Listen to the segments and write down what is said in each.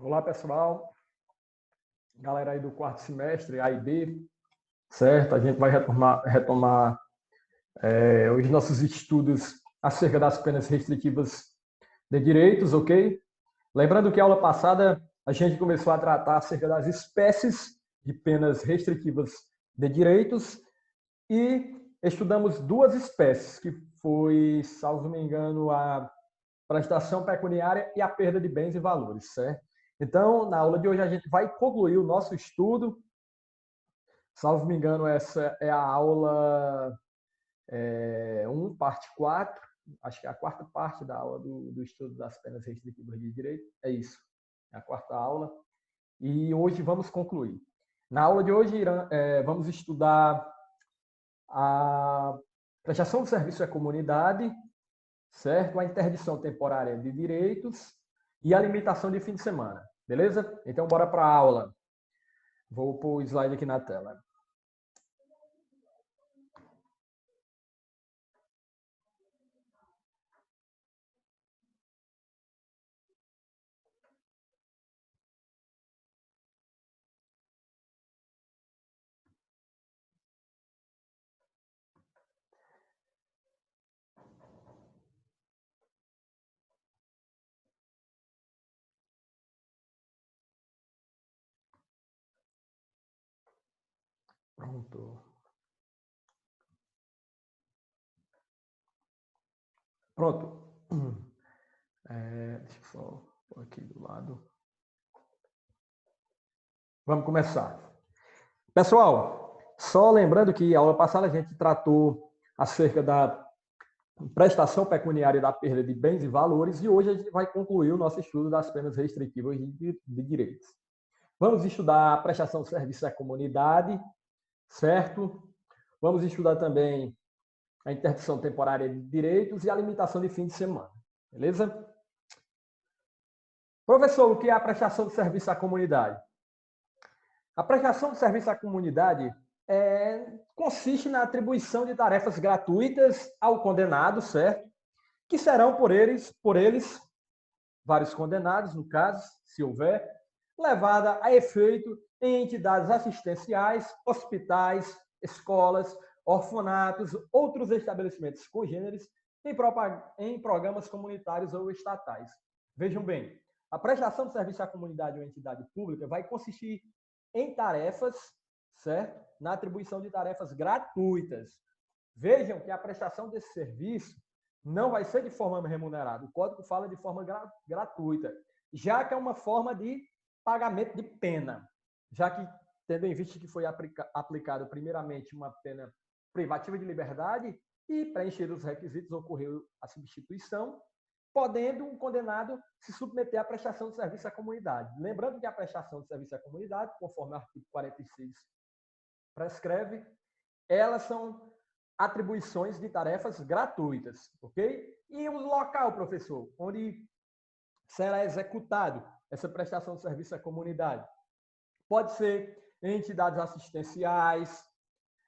Olá, pessoal. Galera aí do quarto semestre, A e B, certo? A gente vai retomar os nossos estudos acerca das penas restritivas de direitos, ok? Lembrando que a aula passada a gente começou a tratar acerca das espécies de penas restritivas de direitos e estudamos duas espécies, que foi, salvo me engano, a prestação pecuniária e a perda de bens e valores, certo? Então, na aula de hoje, a gente vai concluir o nosso estudo. Salvo me engano, essa é a aula 1, parte 4. Acho que é a quarta parte da aula do estudo das penas restritivas de direito. É isso, é a quarta aula. E hoje vamos concluir. Na aula de hoje, vamos estudar a prestação de serviço à comunidade, certo? A interdição temporária de direitos e a limitação de fim de semana. Beleza? Então, bora para a aula. Vou pôr o slide aqui na tela. Pronto. Pronto. Deixa eu só pôr aqui do lado. Vamos começar. Pessoal, só lembrando que a aula passada a gente tratou acerca da prestação pecuniária da perda de bens e valores e hoje a gente vai concluir o nosso estudo das penas restritivas de direitos. Vamos estudar a prestação de serviço à comunidade, certo? Vamos estudar também a interdição temporária de direitos e a limitação de fim de semana, beleza? Professor, o que é a prestação de serviço à comunidade? A prestação de serviço à comunidade consiste na atribuição de tarefas gratuitas ao condenado, certo? Que serão por eles, vários condenados, no caso, se houver, levada a efeito em entidades assistenciais, hospitais, escolas, orfanatos, outros estabelecimentos congêneres, em programas comunitários ou estatais. Vejam bem, a prestação de serviço à comunidade ou entidade pública vai consistir em tarefas, certo? Na atribuição de tarefas gratuitas. Vejam que a prestação desse serviço não vai ser de forma remunerada. O código fala de forma gratuita, já que é uma forma de pagamento de pena, já que, tendo em vista que foi aplicado primeiramente uma pena privativa de liberdade e preencher os requisitos ocorreu a substituição, podendo um condenado se submeter à prestação de serviço à comunidade. Lembrando que a prestação de serviço à comunidade, conforme o artigo 46 prescreve, elas são atribuições de tarefas gratuitas, ok? E o local, professor, onde será executado essa prestação de serviço à comunidade? Pode ser em entidades assistenciais,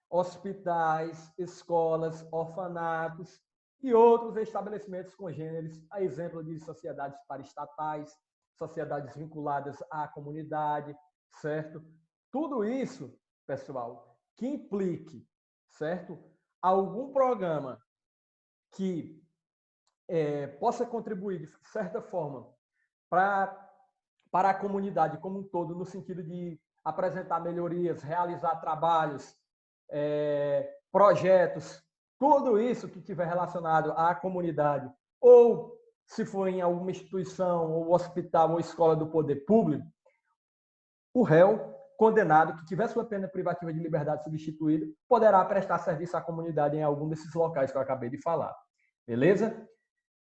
hospitais, escolas, orfanatos e outros estabelecimentos congêneres, a exemplo de sociedades paraestatais, sociedades vinculadas à comunidade, certo? Tudo isso, pessoal, que implique, certo? Algum programa que possa contribuir de certa forma para a comunidade como um todo, no sentido de apresentar melhorias, realizar trabalhos, projetos, tudo isso que tiver relacionado à comunidade, ou se for em alguma instituição, ou hospital, ou escola do poder público, o réu condenado que tiver sua pena privativa de liberdade substituída poderá prestar serviço à comunidade em algum desses locais que eu acabei de falar. Beleza?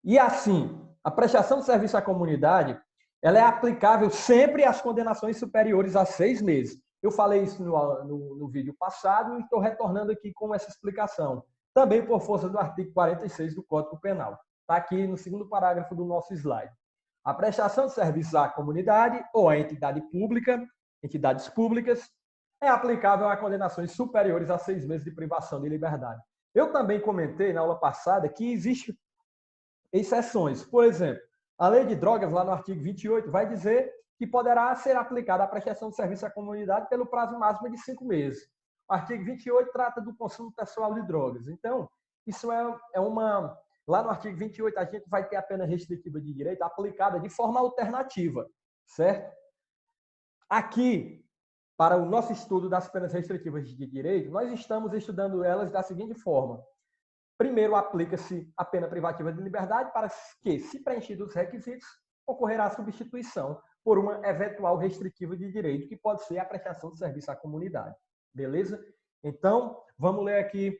E assim, a prestação de serviço à comunidade, ela é aplicável sempre às condenações superiores a 6 meses. Eu falei isso no vídeo passado e estou retornando aqui com essa explicação. Também por força do artigo 46 do Código Penal. Está aqui no segundo parágrafo do nosso slide. A prestação de serviços à comunidade ou à entidade pública, entidades públicas, é aplicável a condenações superiores a 6 meses de privação de liberdade. Eu também comentei na aula passada que existem exceções. Por exemplo, a lei de drogas, lá no artigo 28, vai dizer que poderá ser aplicada à prestação de serviço à comunidade pelo prazo máximo de 5 meses. O artigo 28 trata do consumo pessoal de drogas. Então, isso é uma... Lá no artigo 28, a gente vai ter a pena restritiva de direito aplicada de forma alternativa, certo? Aqui, para o nosso estudo das penas restritivas de direito, nós estamos estudando elas da seguinte forma. Primeiro, aplica-se a pena privativa de liberdade para que, se preenchidos os requisitos, ocorrerá a substituição por uma eventual restritiva de direito, que pode ser a prestação de serviço à comunidade. Beleza? Então, vamos ler aqui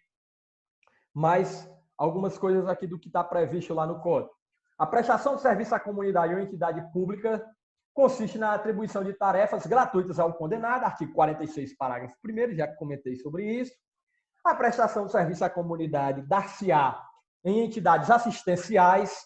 mais algumas coisas aqui do que está previsto lá no Código. A prestação de serviço à comunidade ou entidade pública consiste na atribuição de tarefas gratuitas ao condenado, artigo 46, parágrafo 1º, já comentei sobre isso. A prestação de serviço à comunidade dar-se-á em entidades assistenciais,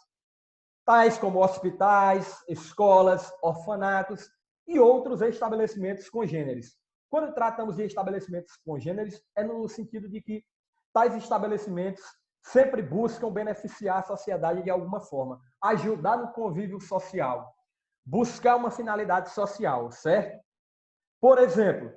tais como hospitais, escolas, orfanatos e outros estabelecimentos congêneres. Quando tratamos de estabelecimentos congêneres, é no sentido de que tais estabelecimentos sempre buscam beneficiar a sociedade de alguma forma, ajudar no convívio social, buscar uma finalidade social, certo? Por exemplo,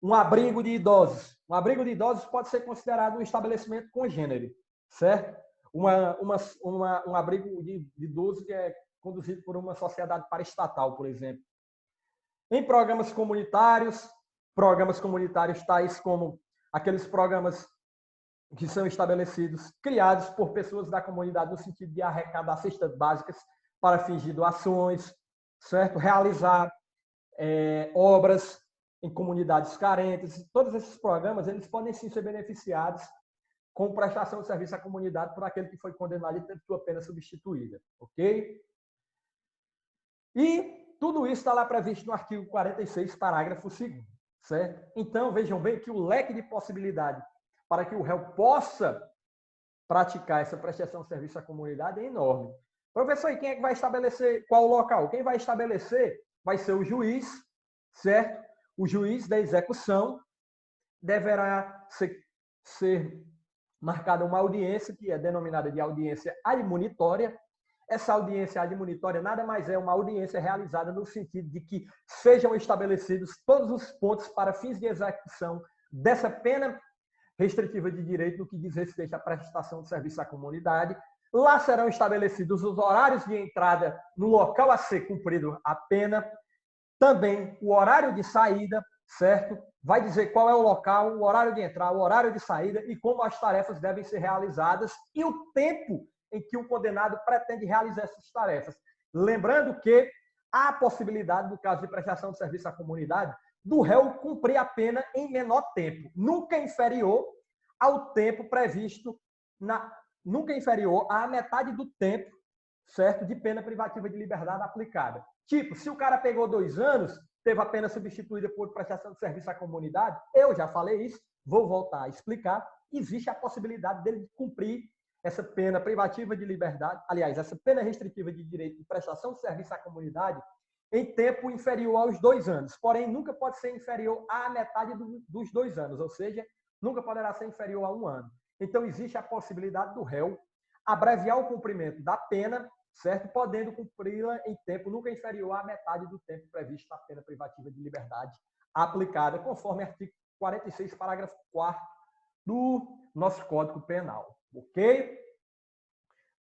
um abrigo de idosos. Um abrigo de idosos pode ser considerado um estabelecimento congênere, certo? Um abrigo de idosos que é conduzido por uma sociedade paraestatal, por exemplo. Em programas comunitários tais como aqueles programas que são estabelecidos, criados por pessoas da comunidade no sentido de arrecadar cestas básicas para fins de doações, certo? Realizar obras em comunidades carentes. Todos esses programas, eles podem sim ser beneficiados com prestação de serviço à comunidade por aquele que foi condenado e teve sua pena substituída, ok? E tudo isso está lá previsto no artigo 46, parágrafo 2º, certo? Então, vejam bem que o leque de possibilidade para que o réu possa praticar essa prestação de serviço à comunidade é enorme. Professor, e quem é que vai estabelecer qual o local? Quem vai estabelecer vai ser o juiz, certo? O juiz da execução deverá ser marcada uma audiência, que é denominada de audiência admonitória. Essa audiência admonitória nada mais é uma audiência realizada no sentido de que sejam estabelecidos todos os pontos para fins de execução dessa pena restritiva de direito no que diz respeito à prestação de serviço à comunidade. Lá serão estabelecidos os horários de entrada no local a ser cumprido a pena, também o horário de saída, certo? Vai dizer qual é o local, o horário de entrada, o horário de saída e como as tarefas devem ser realizadas e o tempo em que o condenado pretende realizar essas tarefas. Lembrando que há a possibilidade, no caso de prestação de serviço à comunidade, do réu cumprir a pena em menor tempo, nunca inferior ao tempo previsto, nunca inferior à metade do tempo, certo, de pena privativa de liberdade aplicada. Tipo, se o cara pegou 2 anos, teve a pena substituída por prestação de serviço à comunidade, eu já falei isso, vou voltar a explicar, existe a possibilidade dele cumprir essa pena privativa de liberdade, aliás, essa pena restritiva de direito de prestação de serviço à comunidade em tempo inferior aos 2 anos. Porém, nunca pode ser inferior à metade dos 2 anos, ou seja, nunca poderá ser inferior a 1 ano. Então, existe a possibilidade do réu abreviar o cumprimento da pena, certo? Podendo cumpri-la em tempo nunca inferior à metade do tempo previsto na pena privativa de liberdade aplicada, conforme artigo 46, parágrafo 4º do nosso Código Penal. Ok?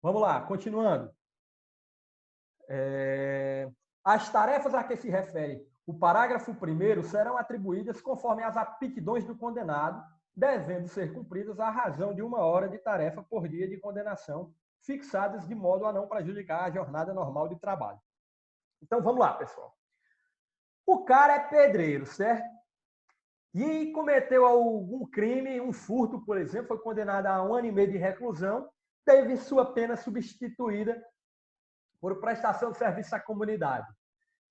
Vamos lá, continuando. As tarefas a que se refere o parágrafo 1º serão atribuídas conforme as aptidões do condenado, devendo ser cumpridas à razão de 1 hora de tarefa por dia de condenação, fixadas de modo a não prejudicar a jornada normal de trabalho. Então, vamos lá, pessoal. O cara é pedreiro, certo? E cometeu algum crime, um furto, por exemplo, foi condenado a 1 ano e meio de reclusão, teve sua pena substituída por prestação de serviço à comunidade,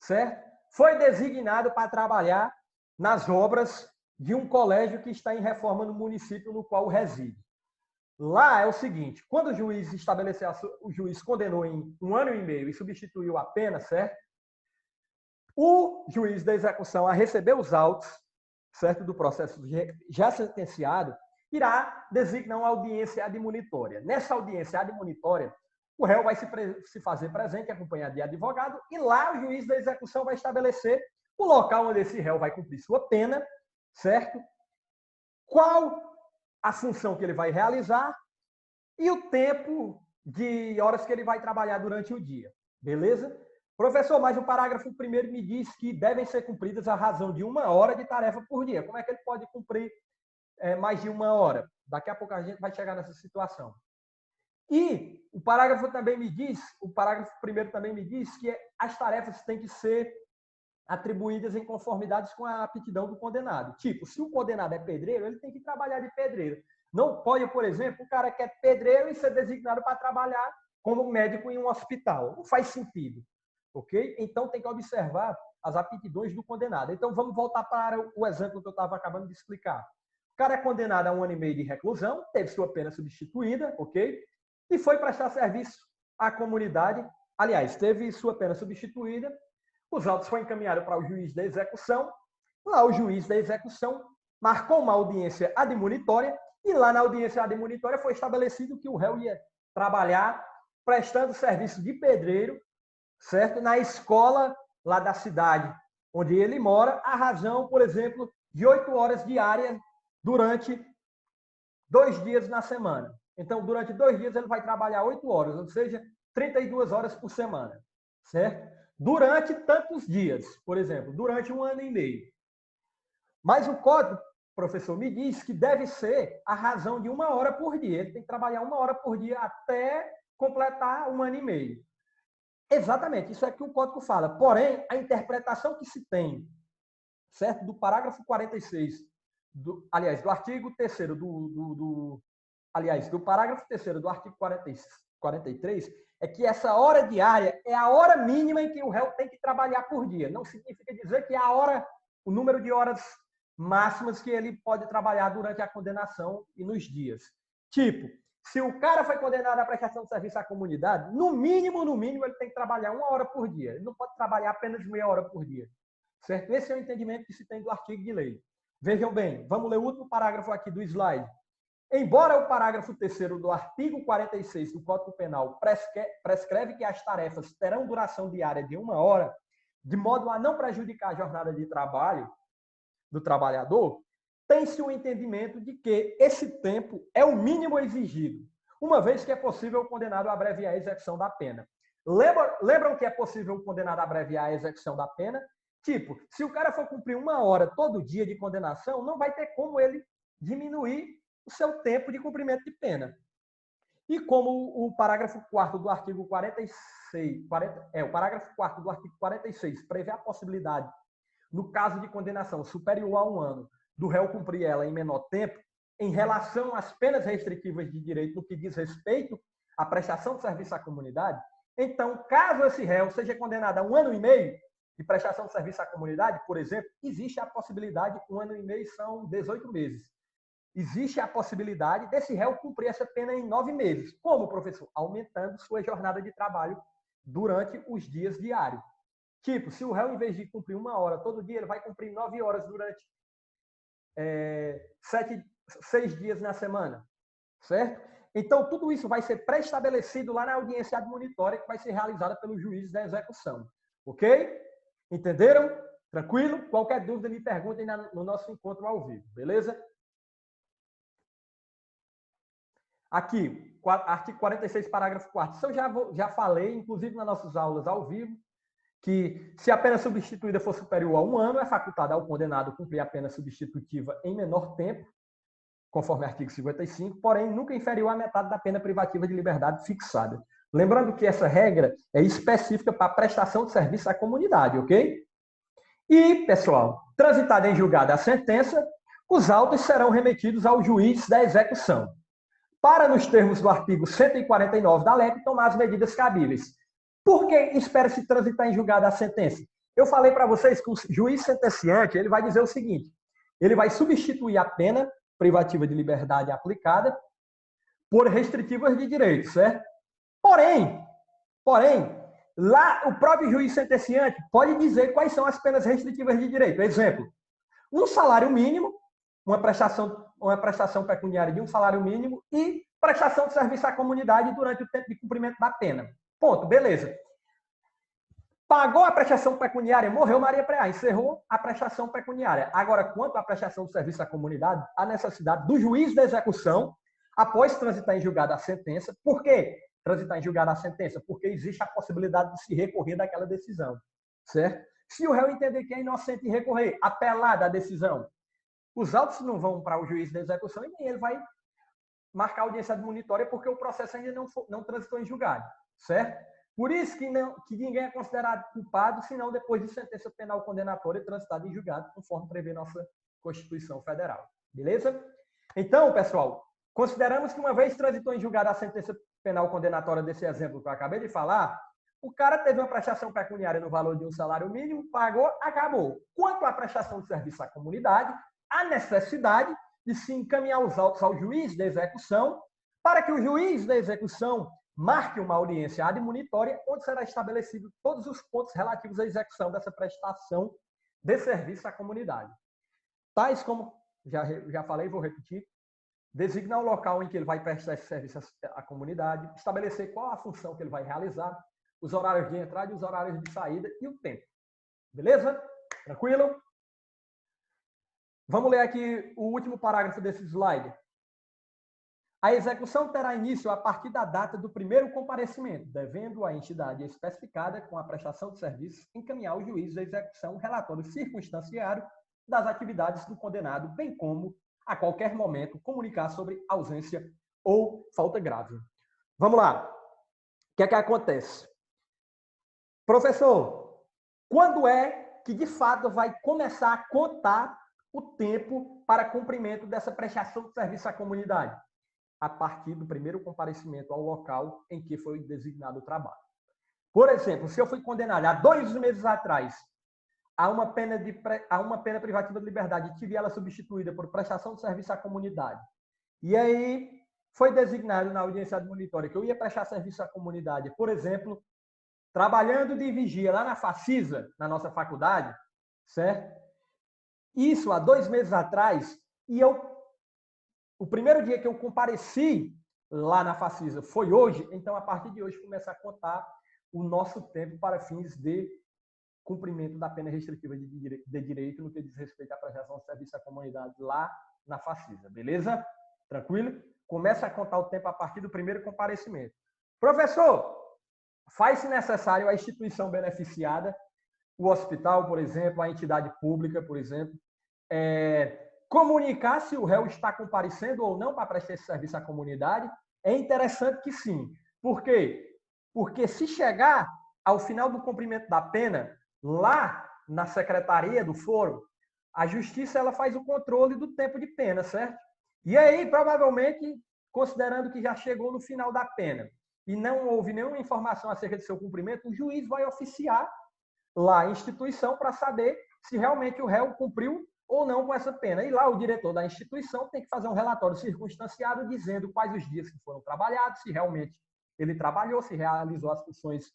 certo? Foi designado para trabalhar nas obras de um colégio que está em reforma no município no qual reside. Lá é o seguinte, quando o juiz estabeleceu, o juiz condenou em 1 ano e meio e substituiu a pena, certo? O juiz da execução, a receber os autos, certo, do processo já sentenciado, irá designar uma audiência admonitória. Nessa audiência admonitória, o réu vai se fazer presente, acompanhado de advogado, e lá o juiz da execução vai estabelecer o local onde esse réu vai cumprir sua pena, certo? Qual a função que ele vai realizar e o tempo de horas que ele vai trabalhar durante o dia. Beleza? Professor, mas o parágrafo 1º me diz que devem ser cumpridas a razão de 1 hora de tarefa por dia. Como é que ele pode cumprir mais de 1 hora? Daqui a pouco a gente vai chegar nessa situação. E o parágrafo também me diz, o parágrafo 1º também me diz que as tarefas têm que ser atribuídas em conformidade com a aptidão do condenado. Tipo, se o condenado é pedreiro, ele tem que trabalhar de pedreiro. Não pode, por exemplo, o cara que é pedreiro e ser designado para trabalhar como médico em um hospital. Não faz sentido. Ok? Então, tem que observar as aptidões do condenado. Então, vamos voltar para o exemplo que eu estava acabando de explicar. O cara é condenado a 1 ano e meio de reclusão, teve sua pena substituída, ok? E foi prestar serviço à comunidade. Aliás, teve sua pena substituída. Os autos foram encaminhados para o juiz da execução. Lá, o juiz da execução marcou uma audiência admonitória. E lá na audiência admonitória foi estabelecido que o réu ia trabalhar prestando serviço de pedreiro, certo? Na escola lá da cidade onde ele mora, a razão, por exemplo, de 8 horas diárias durante 2 dias na semana. Então, durante 2 dias ele vai trabalhar 8 horas, ou seja, 32 horas por semana, certo? Durante tantos dias, por exemplo, durante 1 ano e meio. Mas o código, professor, me diz que deve ser a razão de 1 hora por dia. Ele tem que trabalhar 1 hora por dia até completar 1 ano e meio. Exatamente, isso é que o código fala. Porém, a interpretação que se tem, certo, do parágrafo 46, do artigo 3º do parágrafo 3º do artigo 43, é que essa hora diária é a hora mínima em que o réu tem que trabalhar por dia. Não significa dizer que é o número de horas máximas que ele pode trabalhar durante a condenação e nos dias. Tipo, se o cara foi condenado à prestação de serviço à comunidade, no mínimo, ele tem que trabalhar 1 hora por dia. Ele não pode trabalhar apenas meia hora por dia. Certo? Esse é o entendimento que se tem do artigo de lei. Vejam bem, vamos ler o último parágrafo aqui do slide. Embora o parágrafo 3º do artigo 46 do Código Penal prescreve que as tarefas terão duração diária de 1 hora, de modo a não prejudicar a jornada de trabalho do trabalhador, tem-se o entendimento de que esse tempo é o mínimo exigido, uma vez que é possível o condenado abreviar a execução da pena. Lembram que é possível o condenado abreviar a execução da pena? Tipo, se o cara for cumprir 1 hora todo dia de condenação, não vai ter como ele diminuir o seu tempo de cumprimento de pena. E como o parágrafo 4º do artigo 46, o parágrafo 4º do artigo 46 prevê a possibilidade, no caso de condenação superior a 1 ano, do réu cumprir ela em menor tempo, em relação às penas restritivas de direito no que diz respeito à prestação de serviço à comunidade, então, caso esse réu seja condenado a 1 ano e meio de prestação de serviço à comunidade, por exemplo, existe a possibilidade, 1 ano e meio são 18 meses, existe a possibilidade desse réu cumprir essa pena em 9 meses. Como, professor? Aumentando sua jornada de trabalho durante os dias diários. Tipo, se o réu, em vez de cumprir 1 hora todo dia, ele vai cumprir 9 horas durante 6 dias na semana, certo? Então, tudo isso vai ser pré-estabelecido lá na audiência admonitória que vai ser realizada pelo juiz da execução. Ok? Entenderam? Tranquilo? Qualquer dúvida, me perguntem no nosso encontro ao vivo, beleza? Aqui, artigo 46, parágrafo 4º. Isso eu já falei, inclusive nas nossas aulas ao vivo, que se a pena substituída for superior a 1 ano, é facultado ao condenado cumprir a pena substitutiva em menor tempo, conforme artigo 55, porém nunca inferior à metade da pena privativa de liberdade fixada. Lembrando que essa regra é específica para a prestação de serviço à comunidade, ok? E, pessoal, transitada em julgada a sentença, os autos serão remetidos ao juiz da execução, para, nos termos do artigo 149 da LEP, tomar as medidas cabíveis. Por que espera-se transitar em julgada a sentença? Eu falei para vocês que o juiz sentenciante ele vai dizer o seguinte, ele vai substituir a pena privativa de liberdade aplicada por restritivas de direito, certo? Porém, lá o próprio juiz sentenciante pode dizer quais são as penas restritivas de direito. Exemplo, um salário mínimo, uma prestação pecuniária de um salário mínimo e prestação de serviço à comunidade durante o tempo de cumprimento da pena. Ponto, beleza. Pagou a prestação pecuniária, morreu Maria Preá, encerrou a prestação pecuniária. Agora, quanto à prestação de serviço à comunidade, a necessidade do juiz da execução, após transitar em julgado a sentença. Por quê transitar em julgado a sentença? Porque existe a possibilidade de se recorrer daquela decisão, certo? Se o réu entender que é inocente e recorrer, apelar da decisão, os autos não vão para o juiz da execução e nem ele vai marcar audiência admonitória porque o processo ainda não transitou em julgado, certo? Por isso que ninguém é considerado culpado, senão depois de sentença penal condenatória transitada em julgado, conforme prevê nossa Constituição Federal. Beleza? Então, pessoal, consideramos que uma vez transitou em julgado a sentença penal condenatória desse exemplo que eu acabei de falar, o cara teve uma prestação pecuniária no valor de um salário mínimo, pagou, acabou. Quanto à prestação de serviço à comunidade, a necessidade de se encaminhar os autos ao juiz da execução, para que o juiz da execução marque uma audiência admonitória, onde será estabelecido todos os pontos relativos à execução dessa prestação de serviço à comunidade. Tais como, já falei, vou repetir, designar o local em que ele vai prestar esse serviço à comunidade, estabelecer qual a função que ele vai realizar, os horários de entrada e os horários de saída e o tempo. Beleza? Tranquilo? Vamos ler aqui o último parágrafo desse slide. A execução terá início a partir da data do primeiro comparecimento, devendo a entidade especificada com a prestação de serviços encaminhar ao juiz da execução relatório circunstanciado das atividades do condenado, bem como, a qualquer momento, comunicar sobre ausência ou falta grave. Vamos lá. O que é que acontece? Professor, quando é que, de fato, vai começar a contar o tempo para cumprimento dessa prestação de serviço à comunidade? A partir do primeiro comparecimento ao local em que foi designado o trabalho. Por exemplo, se eu fui condenado há 2 meses atrás a uma pena privativa de liberdade e tive ela substituída por prestação de serviço à comunidade, e aí foi designado na audiência admonitória que eu ia prestar serviço à comunidade, por exemplo, trabalhando de vigia lá na Facisa, na nossa faculdade, certo? Isso há 2 meses atrás, e o primeiro dia que eu compareci lá na Facisa foi hoje, então a partir de hoje começa a contar o nosso tempo para fins de cumprimento da pena restritiva de direito no que diz respeito à prestação de serviço à comunidade lá na Facisa, beleza? Tranquilo? Começa a contar o tempo a partir do primeiro comparecimento. Professor, faz-se necessário a instituição beneficiada, o hospital, por exemplo, a entidade pública, por exemplo, comunicar se o réu está comparecendo ou não para prestar esse serviço à comunidade? É interessante que sim. Por quê? Porque se chegar ao final do cumprimento da pena, lá na secretaria do foro, a justiça ela faz o controle do tempo de pena, certo? E aí, provavelmente, considerando que já chegou no final da pena e não houve nenhuma informação acerca do seu cumprimento, o juiz vai oficiar lá a instituição para saber se realmente o réu cumpriu ou não com essa pena. E lá o diretor da instituição tem que fazer um relatório circunstanciado dizendo quais os dias que foram trabalhados, se realmente ele trabalhou, se realizou as funções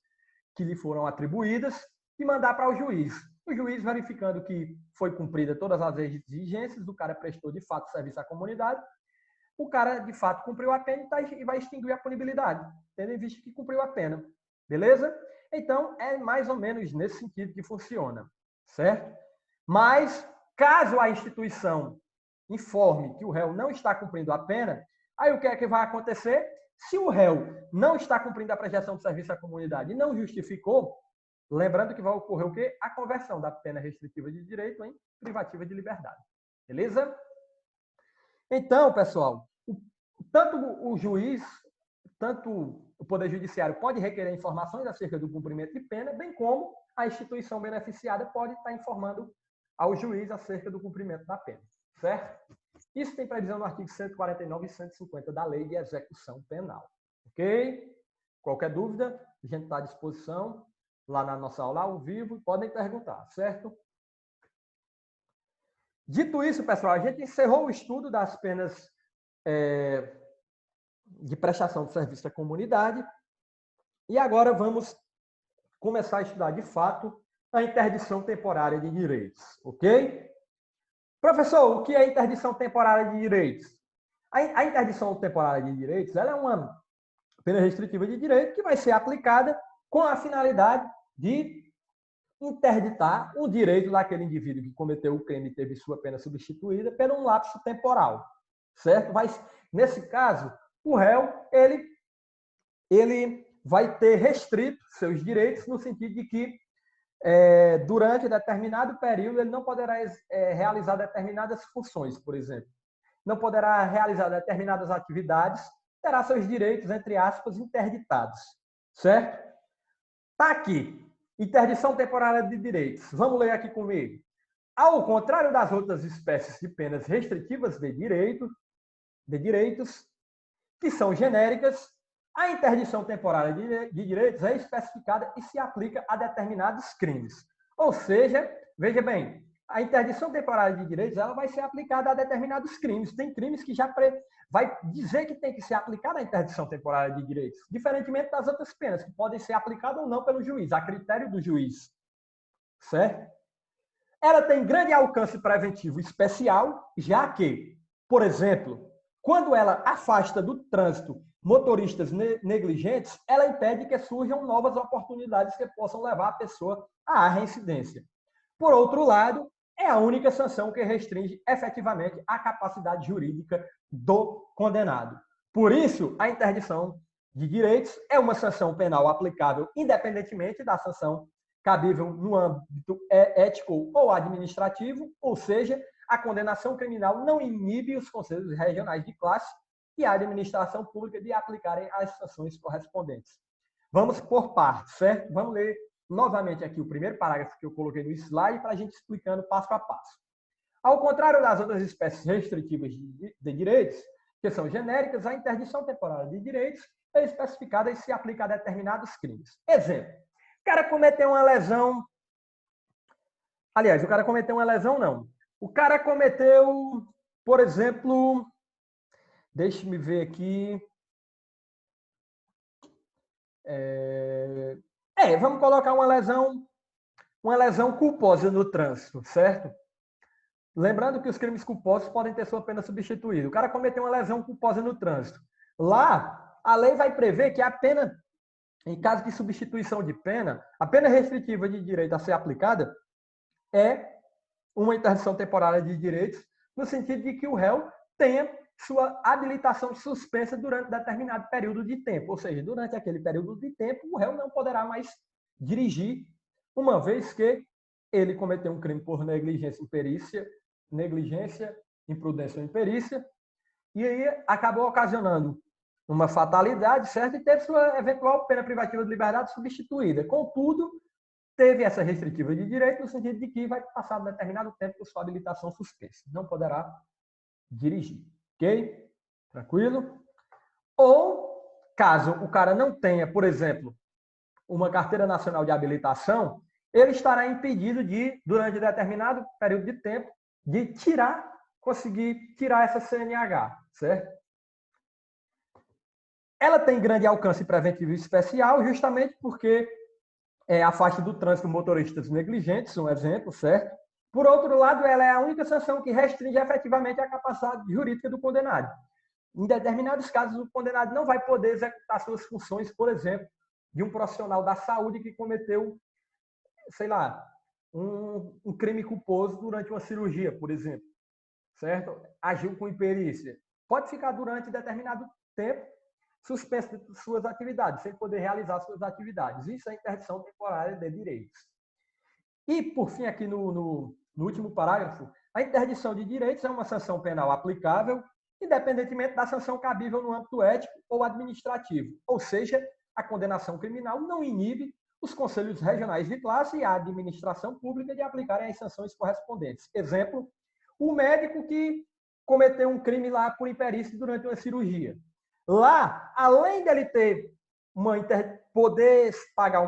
que lhe foram atribuídas e mandar para o juiz. O juiz, verificando que foi cumprida todas as exigências, o cara prestou de fato serviço à comunidade, o cara de fato cumpriu a pena e vai extinguir a punibilidade, tendo em vista que cumpriu a pena. Beleza? Então, é mais ou menos nesse sentido que funciona, certo? Mas, caso a instituição informe que o réu não está cumprindo a pena, aí o que é que vai acontecer? Se o réu não está cumprindo a prestação de serviço à comunidade e não justificou, lembrando que vai ocorrer o quê? A conversão da pena restritiva de direito em privativa de liberdade. Beleza? Então, pessoal, tanto o juiz, tanto o Poder Judiciário pode requerer informações acerca do cumprimento de pena, bem como a instituição beneficiada pode estar informando ao juiz acerca do cumprimento da pena, certo? Isso tem previsão no artigo 149 e 150 da Lei de Execução Penal, ok? Qualquer dúvida, a gente está à disposição lá na nossa aula ao vivo, podem perguntar, certo? Dito isso, pessoal, a gente encerrou o estudo das penas de prestação de serviço à comunidade e agora vamos começar a estudar de fato a interdição temporária de direitos, ok? Professor, o que é interdição temporária de direitos? A interdição temporária de direitos, ela é uma pena restritiva de direito que vai ser aplicada com a finalidade de interditar o direito daquele indivíduo que cometeu o crime e teve sua pena substituída por um lapso temporal, certo? Mas, nesse caso, o réu, ele vai ter restrito seus direitos no sentido de que, durante determinado período, ele não poderá realizar determinadas funções, por exemplo. Não poderá realizar determinadas atividades, terá seus direitos, entre aspas, interditados, certo? Está aqui. Interdição temporária de direitos. Vamos ler aqui comigo. Ao contrário das outras espécies de penas restritivas de direitos, que são genéricas, a interdição temporária de direitos é especificada e se aplica a determinados crimes. Ou seja, veja bem, a interdição temporária de direitos ela vai ser aplicada a determinados crimes. Tem crimes que já vai dizer que tem que ser aplicada a interdição temporária de direitos, diferentemente das outras penas, que podem ser aplicadas ou não pelo juiz, a critério do juiz. Certo? Ela tem grande alcance preventivo especial, já que, por exemplo, quando ela afasta do trânsito motoristas negligentes, ela impede que surjam novas oportunidades que possam levar a pessoa à reincidência. Por outro lado, é a única sanção que restringe efetivamente a capacidade jurídica do condenado. Por isso, a interdição de direitos é uma sanção penal aplicável independentemente da sanção cabível no âmbito ético ou administrativo, ou seja, a condenação criminal não inibe os conselhos regionais de classe e a administração pública de aplicarem as sanções correspondentes. Vamos por partes, certo? Vamos ler novamente aqui o primeiro parágrafo que eu coloquei no slide para a gente explicando passo a passo. Ao contrário das outras espécies restritivas de direitos, que são genéricas, a interdição temporária de direitos é especificada e se aplica a determinados crimes. Exemplo, o cara cometeu uma lesão... Aliás, o cara cometeu uma lesão, não. O cara cometeu, por exemplo... Deixe-me ver aqui... vamos colocar uma lesão culposa no trânsito, certo? Lembrando que os crimes culposos podem ter sua pena substituída. O cara cometeu uma lesão culposa no trânsito. Lá, a lei vai prever que a pena, em caso de substituição de pena, a pena restritiva de direito a ser aplicada é uma interdição temporária de direitos, no sentido de que o réu tenha sua habilitação suspensa durante determinado período de tempo. Ou seja, durante aquele período de tempo, o réu não poderá mais dirigir, uma vez que ele cometeu um crime por negligência, imprudência ou imperícia, e aí acabou ocasionando uma fatalidade, certo? E teve sua eventual pena privativa de liberdade substituída. Contudo, teve essa restritiva de direito no sentido de que vai passar um determinado tempo com sua habilitação suspensa. Não poderá dirigir. Ok? Tranquilo? Ou, caso o cara não tenha, por exemplo, uma carteira nacional de habilitação, ele estará impedido de, durante determinado período de tempo, de conseguir tirar essa CNH, certo? Ela tem grande alcance preventivo especial, justamente porque afasta do trânsito motoristas negligentes, um exemplo, certo? Por outro lado, ela é a única sanção que restringe efetivamente a capacidade jurídica do condenado. Em determinados casos, o condenado não vai poder executar suas funções, por exemplo, de um profissional da saúde que cometeu, sei lá, um crime culposo durante uma cirurgia, por exemplo, certo? Agiu com imperícia. Pode ficar durante determinado tempo suspenso de suas atividades, sem poder realizar suas atividades. Isso é interdição temporária de direitos. E, por fim, aqui no último parágrafo, a interdição de direitos é uma sanção penal aplicável, independentemente da sanção cabível no âmbito ético ou administrativo. Ou seja, a condenação criminal não inibe os conselhos regionais de classe e a administração pública de aplicarem as sanções correspondentes. Exemplo, o médico que cometeu um crime lá por imperícia durante uma cirurgia. Lá, além dele ter poder pagar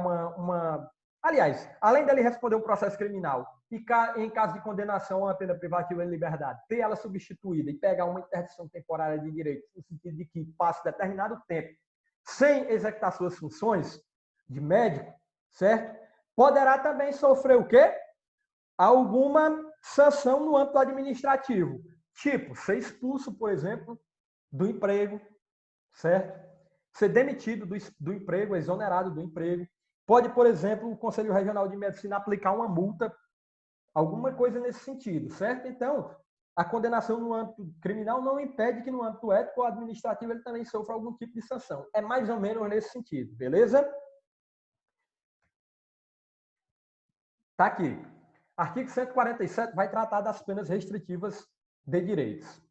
aliás, além dele responder um processo criminal e, em caso de condenação a uma pena privativa de liberdade, ter ela substituída e pegar uma interdição temporária de direitos, no sentido de que passe determinado tempo sem executar suas funções de médico, certo? Poderá também sofrer o quê? Alguma sanção no âmbito administrativo. Tipo, ser expulso, por exemplo, do emprego, certo? Ser demitido do emprego, exonerado do emprego. Pode, por exemplo, o Conselho Regional de Medicina aplicar uma multa, alguma coisa nesse sentido, certo? Então, a condenação no âmbito criminal não impede que no âmbito ético ou administrativo ele também sofra algum tipo de sanção. É mais ou menos nesse sentido, beleza? Tá aqui. Artigo 147 vai tratar das penas restritivas de direitos.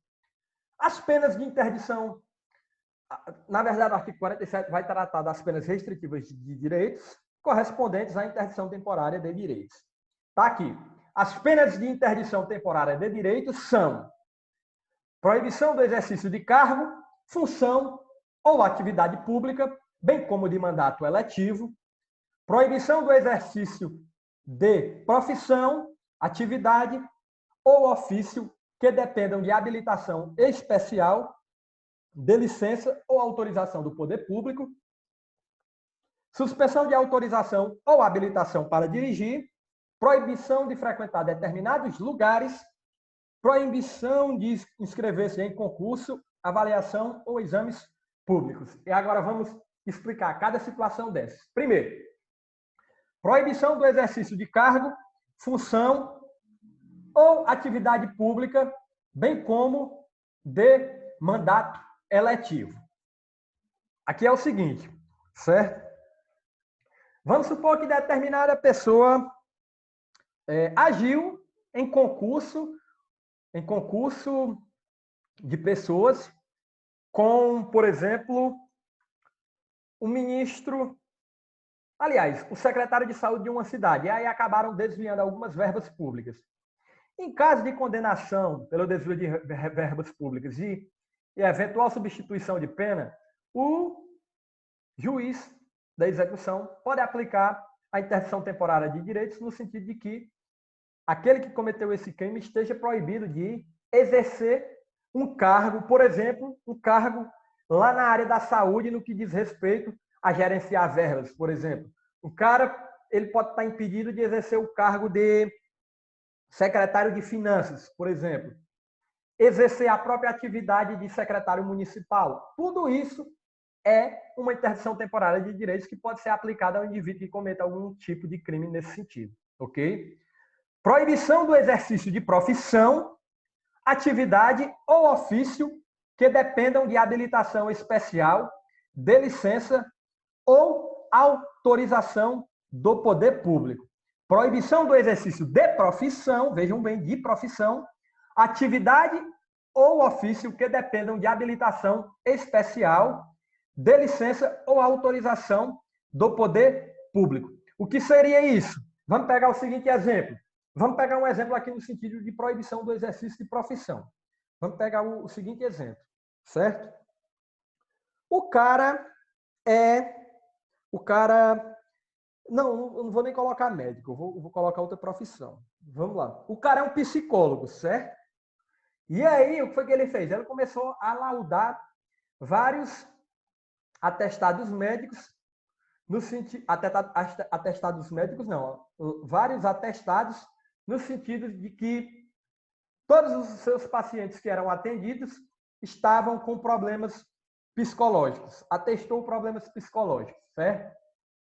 As penas de interdição, na verdade, o artigo 47 vai tratar das penas restritivas de direitos correspondentes à interdição temporária de direitos. Tá aqui. As penas de interdição temporária de direitos são proibição do exercício de cargo, função ou atividade pública, bem como de mandato eletivo, proibição do exercício de profissão, atividade ou ofício que dependam de habilitação especial, de licença ou autorização do poder público, suspensão de autorização ou habilitação para dirigir, proibição de frequentar determinados lugares, proibição de inscrever-se em concurso, avaliação ou exames públicos. E agora vamos explicar cada situação dessas. Primeiro, proibição do exercício de cargo, função ou atividade pública, bem como de mandato eletivo. Aqui é o seguinte, certo? Vamos supor que determinada pessoa agiu em concurso de pessoas com, por exemplo, o ministro, aliás, o secretário de saúde de uma cidade, e aí acabaram desviando algumas verbas públicas. Em caso de condenação pelo desvio de verbas públicas e eventual substituição de pena, o juiz da execução pode aplicar a interdição temporária de direitos no sentido de que aquele que cometeu esse crime esteja proibido de exercer um cargo, por exemplo, um cargo lá na área da saúde no que diz respeito a gerenciar verbas, por exemplo. O cara ele pode estar impedido de exercer o cargo de secretário de finanças, por exemplo. Exercer a própria atividade de secretário municipal. Tudo isso é uma interdição temporária de direitos que pode ser aplicada ao indivíduo que cometa algum tipo de crime nesse sentido, ok? Proibição do exercício de profissão, atividade ou ofício que dependam de habilitação especial, de licença ou autorização do poder público. Proibição do exercício de profissão, vejam bem, de profissão, atividade ou ofício que dependam de habilitação especial, de licença ou autorização do poder público. O que seria isso? Vamos pegar o seguinte exemplo. Vamos pegar um exemplo aqui no sentido de proibição do exercício de profissão. Vamos pegar o seguinte exemplo, certo? O cara não, eu não vou nem colocar médico, eu vou colocar outra profissão. Vamos lá. O cara é um psicólogo, certo? E aí, o que foi que ele fez? Ele começou a laudar vários atestados médicos, no sentido, atestados médicos não, vários atestados no sentido de que todos os seus pacientes que eram atendidos estavam com problemas psicológicos. Atestou problemas psicológicos, certo?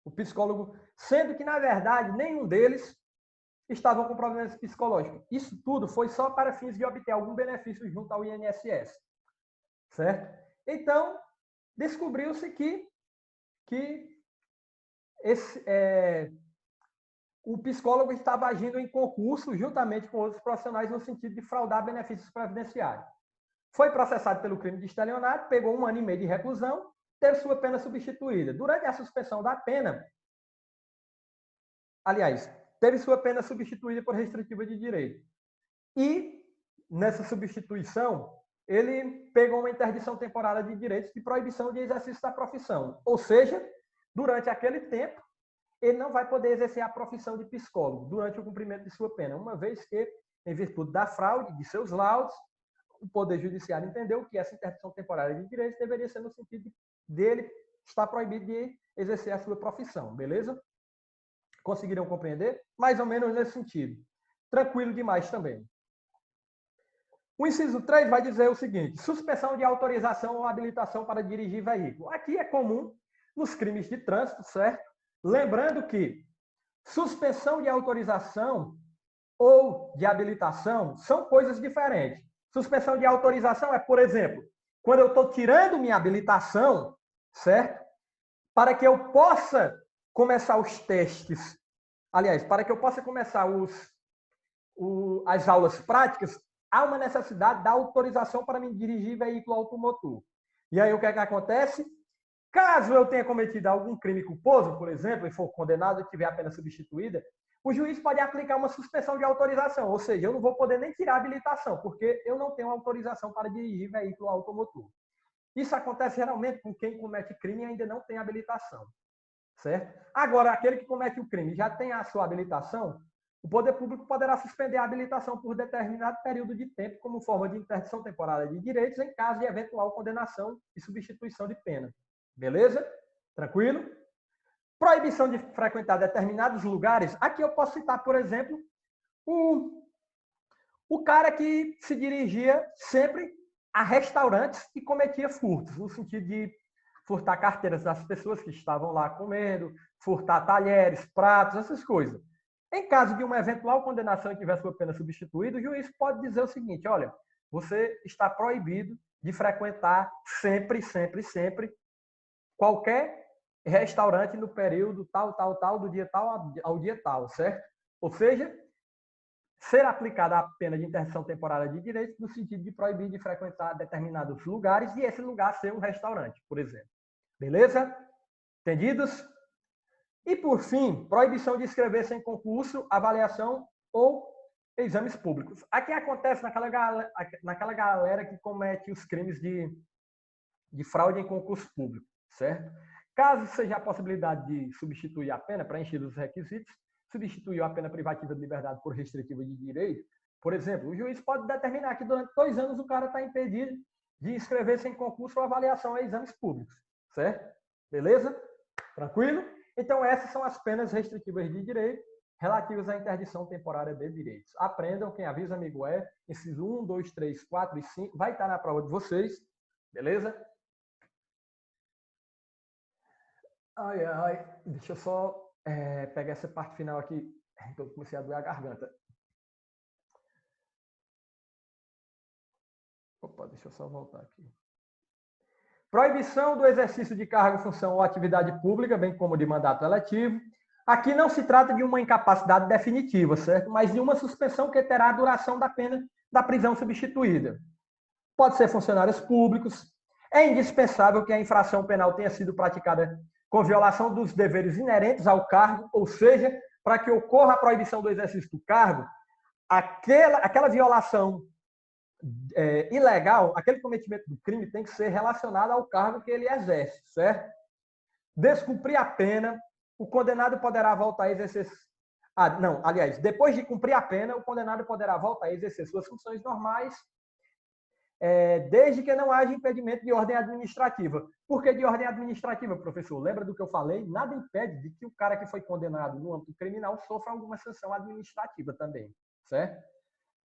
O psicólogo, sendo que, na verdade, nenhum deles estavam com problemas psicológicos. Isso tudo foi só para fins de obter algum benefício junto ao INSS, certo? Então, descobriu-se que o psicólogo estava agindo em concurso juntamente com outros profissionais no sentido de fraudar benefícios previdenciários. Foi processado pelo crime de estelionato, pegou 1 ano e meio de reclusão, teve sua pena substituída. Durante a suspensão da pena, aliás, teve sua pena substituída por restritiva de direito. E, nessa substituição, ele pegou uma interdição temporária de direitos de proibição de exercício da profissão. Ou seja, durante aquele tempo, ele não vai poder exercer a profissão de psicólogo durante o cumprimento de sua pena, uma vez que, em virtude da fraude, de seus laudos, o Poder Judiciário entendeu que essa interdição temporária de direitos deveria ser no sentido dele estar proibido de exercer a sua profissão, beleza? Conseguiram compreender? Mais ou menos nesse sentido. Tranquilo demais também. O inciso 3 vai dizer o seguinte: suspensão de autorização ou habilitação para dirigir veículo. Aqui é comum nos crimes de trânsito, certo? Lembrando que suspensão de autorização ou de habilitação são coisas diferentes. Suspensão de autorização é, por exemplo, quando eu estou tirando minha habilitação, certo? Para que eu possa começar os testes, aliás, para que eu possa começar as aulas práticas, há uma necessidade da autorização para me dirigir veículo automotor. E aí o que é que acontece? Caso eu tenha cometido algum crime culposo, por exemplo, e for condenado e tiver a pena substituída, o juiz pode aplicar uma suspensão de autorização, ou seja, eu não vou poder nem tirar a habilitação, porque eu não tenho autorização para dirigir veículo automotor. Isso acontece geralmente com quem comete crime e ainda não tem habilitação, certo? Agora, aquele que comete o crime já tem a sua habilitação, o poder público poderá suspender a habilitação por determinado período de tempo como forma de interdição temporária de direitos em caso de eventual condenação e substituição de pena. Beleza? Tranquilo? Proibição de frequentar determinados lugares. Aqui eu posso citar, por exemplo, o cara que se dirigia sempre a restaurantes e cometia furtos, no sentido de furtar carteiras das pessoas que estavam lá comendo, furtar talheres, pratos, essas coisas. Em caso de uma eventual condenação e tiver sua pena substituída, o juiz pode dizer o seguinte: olha, você está proibido de frequentar sempre qualquer restaurante no período tal, do dia tal ao dia tal, certo? Ou seja, ser aplicada a pena de interdição temporária de direitos no sentido de proibir de frequentar determinados lugares e esse lugar ser um restaurante, por exemplo. Beleza? Entendidos? E, por fim, proibição de inscrever-se em concurso, avaliação ou exames públicos. Aqui acontece naquela galera que comete os crimes de fraude em concurso público, certo? Caso seja a possibilidade de substituir a pena, preencher os requisitos, substituir a pena privativa de liberdade por restritiva de direito, por exemplo, o juiz pode determinar que durante 2 anos o cara está impedido de inscrever-se em concurso ou avaliação a exames públicos, certo? Beleza? Tranquilo? Então, essas são as penas restritivas de direito relativas à interdição temporária de direitos. Aprendam, quem avisa, amigo é, inciso 1, 2, 3, 4 e 5, vai estar na prova de vocês, beleza? Deixa eu só pegar essa parte final aqui, então eu comecei a doer a garganta. Opa, deixa eu só voltar aqui. Proibição do exercício de cargo, função ou atividade pública, bem como de mandato eletivo. Aqui não se trata de uma incapacidade definitiva, certo? Mas de uma suspensão que terá a duração da pena da prisão substituída. Pode ser funcionários públicos. É indispensável que a infração penal tenha sido praticada com violação dos deveres inerentes ao cargo, ou seja, para que ocorra a proibição do exercício do cargo, aquela violação ilegal, aquele cometimento do crime tem que ser relacionado ao cargo que ele exerce, certo? Descumprir a pena, o condenado poderá voltar a exercer... depois de cumprir a pena, o condenado poderá voltar a exercer suas funções normais, desde que não haja impedimento de ordem administrativa. Por que de ordem administrativa, professor? Lembra do que eu falei? Nada impede de que o cara que foi condenado no âmbito criminal sofra alguma sanção administrativa também, certo?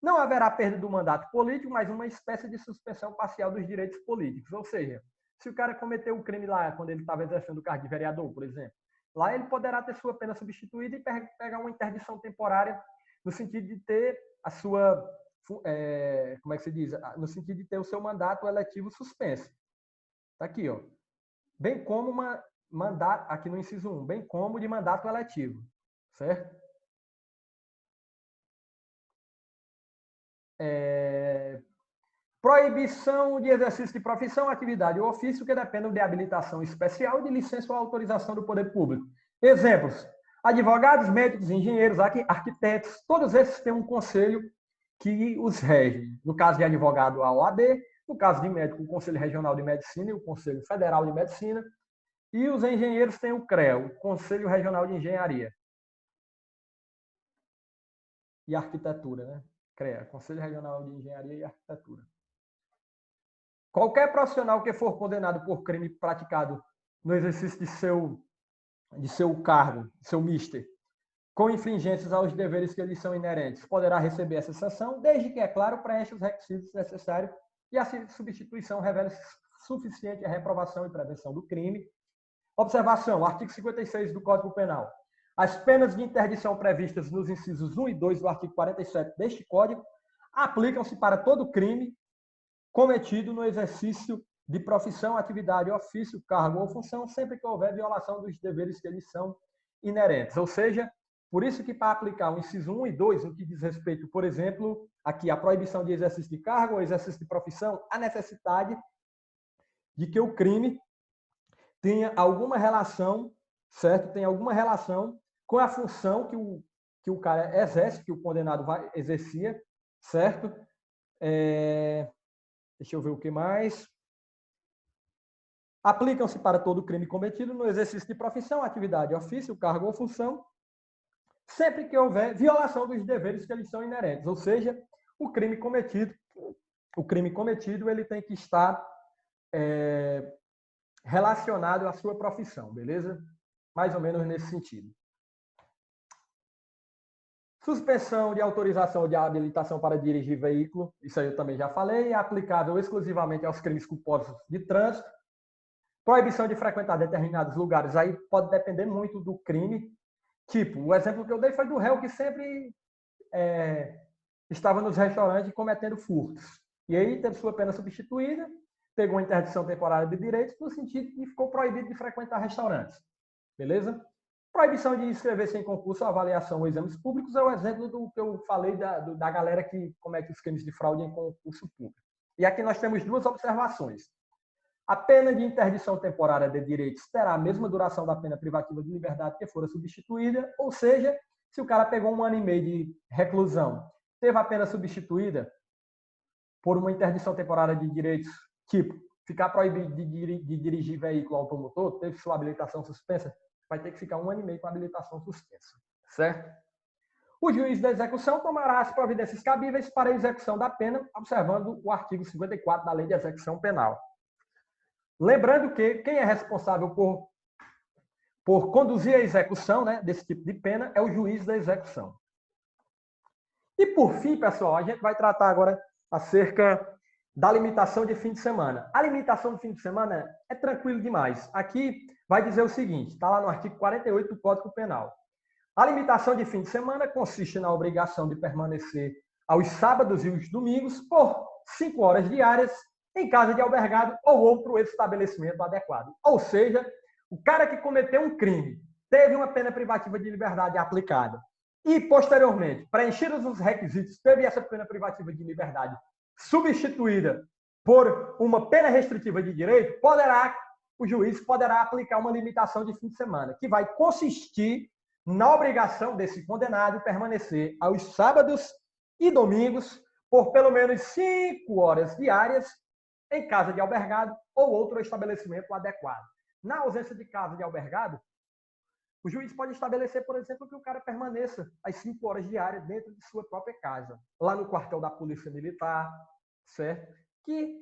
Não haverá perda do mandato político, mas uma espécie de suspensão parcial dos direitos políticos. Ou seja, se o cara cometeu um crime lá, quando ele estava exercendo o cargo de vereador, por exemplo, lá ele poderá ter sua pena substituída e pegar uma interdição temporária no sentido de ter a sua... como é que se diz? No sentido de ter o seu mandato eletivo suspenso. Está aqui, ó. Bem como mandato, aqui no inciso 1, bem como de mandato eletivo, certo? Proibição de exercício de profissão, atividade ou ofício que dependam de habilitação especial, de licença ou autorização do poder público. Exemplos: advogados, médicos, engenheiros, arquitetos, todos esses têm um conselho que os rege. No caso de advogado, a OAB, no caso de médico, o Conselho Regional de Medicina e o Conselho Federal de Medicina, e os engenheiros têm o CREA, o Conselho Regional de Engenharia. E Arquitetura, né? CREA, Conselho Regional de Engenharia e Arquitetura. Qualquer profissional que for condenado por crime praticado no exercício de seu cargo, seu mister, com infringências aos deveres que lhes são inerentes, poderá receber essa sanção, desde que, é claro, preencha os requisitos necessários e a substituição revele suficiente à reprovação e prevenção do crime. Observação, artigo 56 do Código Penal. As penas de interdição previstas nos incisos 1 e 2 do artigo 47 deste Código aplicam-se para todo crime cometido no exercício de profissão, atividade, ofício, cargo ou função, sempre que houver violação dos deveres que lhes são inerentes. Ou seja, por isso que para aplicar o inciso 1 e 2, no que diz respeito, por exemplo, aqui a proibição de exercício de cargo ou exercício de profissão, a necessidade de que o crime tenha alguma relação, certo? Tem alguma relação com a função que o cara exerce, que o condenado vai exercer, certo? Deixa eu ver o que mais. Aplicam-se para todo crime cometido no exercício de profissão, atividade, ofício, cargo ou função, sempre que houver violação dos deveres que eles são inerentes. Ou seja, o crime cometido ele tem que estar relacionado à sua profissão, beleza? Mais ou menos nesse sentido. Suspensão de autorização de habilitação para dirigir veículo, isso aí eu também já falei, é aplicável exclusivamente aos crimes culposos de trânsito. Proibição de frequentar determinados lugares, aí pode depender muito do crime. Tipo, o exemplo que eu dei foi do réu que sempre estava nos restaurantes cometendo furtos. E aí teve sua pena substituída, pegou uma interdição temporária de direitos, no sentido que ficou proibido de frequentar restaurantes. Beleza? Proibição de inscrever-se em concurso, avaliação ou exames públicos é o exemplo do que eu falei da galera que comete os crimes de fraude em concurso público. E aqui nós temos duas observações. A pena de interdição temporária de direitos terá a mesma duração da pena privativa de liberdade que fora substituída, ou seja, se o cara pegou 1 ano e meio de reclusão, teve a pena substituída por uma interdição temporária de direitos, tipo, ficar proibido de dirigir veículo automotor, teve sua habilitação suspensa, vai ter que ficar 1 ano e meio com a habilitação suspensa, certo? O juiz da execução tomará as providências cabíveis para a execução da pena, observando o artigo 54 da Lei de Execução Penal. Lembrando que quem é responsável por conduzir a execução, né, desse tipo de pena é o juiz da execução. E por fim, pessoal, a gente vai tratar agora acerca da limitação de fim de semana. A limitação de fim de semana é tranquilo demais. Aqui vai dizer o seguinte, está lá no artigo 48 do Código Penal. A limitação de fim de semana consiste na obrigação de permanecer aos sábados e os domingos por 5 horas diárias em casa de albergado ou outro estabelecimento adequado. Ou seja, o cara que cometeu um crime, teve uma pena privativa de liberdade aplicada e, posteriormente, preenchidos os requisitos, teve essa pena privativa de liberdade substituída por uma pena restritiva de direito, o juiz poderá aplicar uma limitação de fim de semana, que vai consistir na obrigação desse condenado permanecer aos sábados e domingos por pelo menos 5 horas diárias em casa de albergado ou outro estabelecimento adequado. Na ausência de casa de albergado, o juiz pode estabelecer, por exemplo, que o cara permaneça às 5 horas diárias dentro de sua própria casa, lá no quartel da Polícia Militar, certo? Que,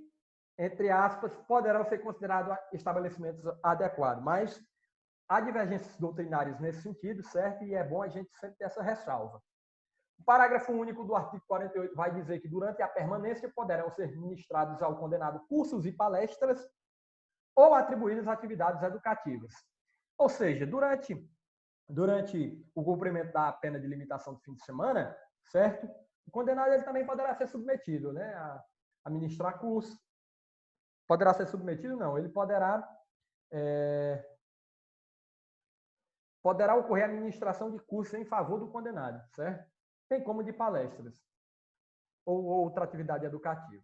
entre aspas, poderão ser considerados estabelecimentos adequados. Mas há divergências doutrinárias nesse sentido, certo? E é bom a gente sempre ter essa ressalva. O parágrafo único do artigo 48 vai dizer que durante a permanência poderão ser ministrados ao condenado cursos e palestras ou atribuídas atividades educativas. Ou seja, durante o cumprimento da pena de limitação de fim de semana, certo? O condenado ele também poderá ser submetido, né, a ministrar curso. Poderá ser submetido? Não, ele poderá ocorrer a administração de cursos em favor do condenado, certo? Bem como de palestras ou outra atividade educativa.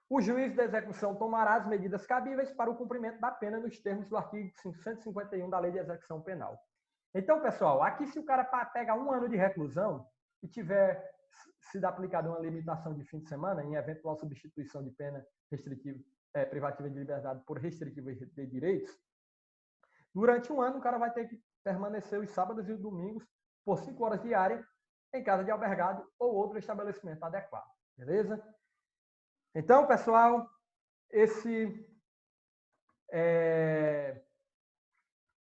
O juiz da execução tomará as medidas cabíveis para o cumprimento da pena nos termos do artigo 151 da Lei de Execução Penal. Então, pessoal, aqui se o cara pega 1 ano de reclusão e tiver sido aplicada uma limitação de fim de semana em eventual substituição de pena restritiva, privativa de liberdade por restritiva de direitos, durante 1 ano o cara vai ter que permanecer os sábados e os domingos por 5 horas diárias em casa de albergado ou outro estabelecimento adequado. Beleza? Então, pessoal,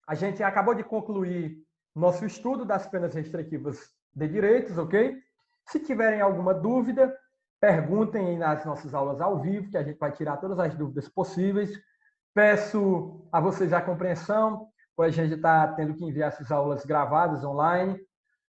a gente acabou de concluir nosso estudo das penas restritivas de direitos, ok? Se tiverem alguma dúvida, perguntem nas nossas aulas ao vivo, que a gente vai tirar todas as dúvidas possíveis. Peço a vocês a compreensão, pois a gente está tendo que enviar essas aulas gravadas online,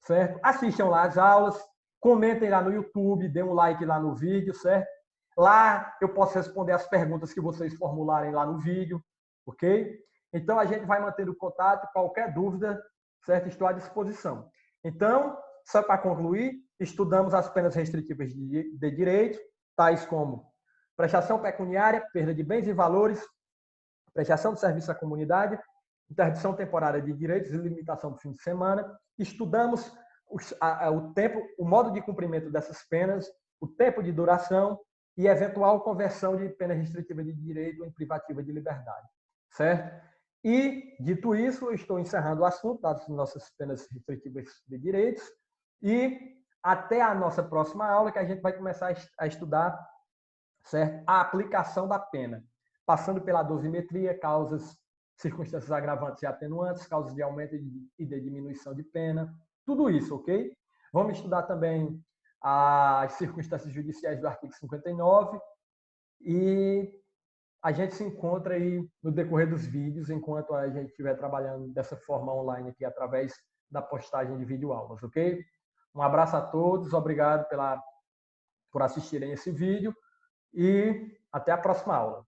certo? Assistam lá as aulas, comentem lá no YouTube, dêem um like lá no vídeo, certo? Lá eu posso responder as perguntas que vocês formularem lá no vídeo, ok? Então, a gente vai mantendo contato, qualquer dúvida, certo? Estou à disposição. Então, só para concluir, estudamos as penas restritivas de direito, tais como prestação pecuniária, perda de bens e valores, prestação de serviço à comunidade, interdição temporária de direitos e limitação do fim de semana. Estudamos o tempo, o modo de cumprimento dessas penas, o tempo de duração e eventual conversão de pena restritiva de direito em privativa de liberdade, certo? E, dito isso, eu estou encerrando o assunto das nossas penas restritivas de direitos e até a nossa próxima aula, que a gente vai começar a estudar, certo? A aplicação da pena, passando pela dosimetria, causas, circunstâncias agravantes e atenuantes, causas de aumento e de diminuição de pena, tudo isso, ok? Vamos estudar também as circunstâncias judiciais do artigo 59 e a gente se encontra aí no decorrer dos vídeos, enquanto a gente estiver trabalhando dessa forma online aqui, através da postagem de videoaulas, ok? Um abraço a todos, obrigado por assistirem esse vídeo e até a próxima aula.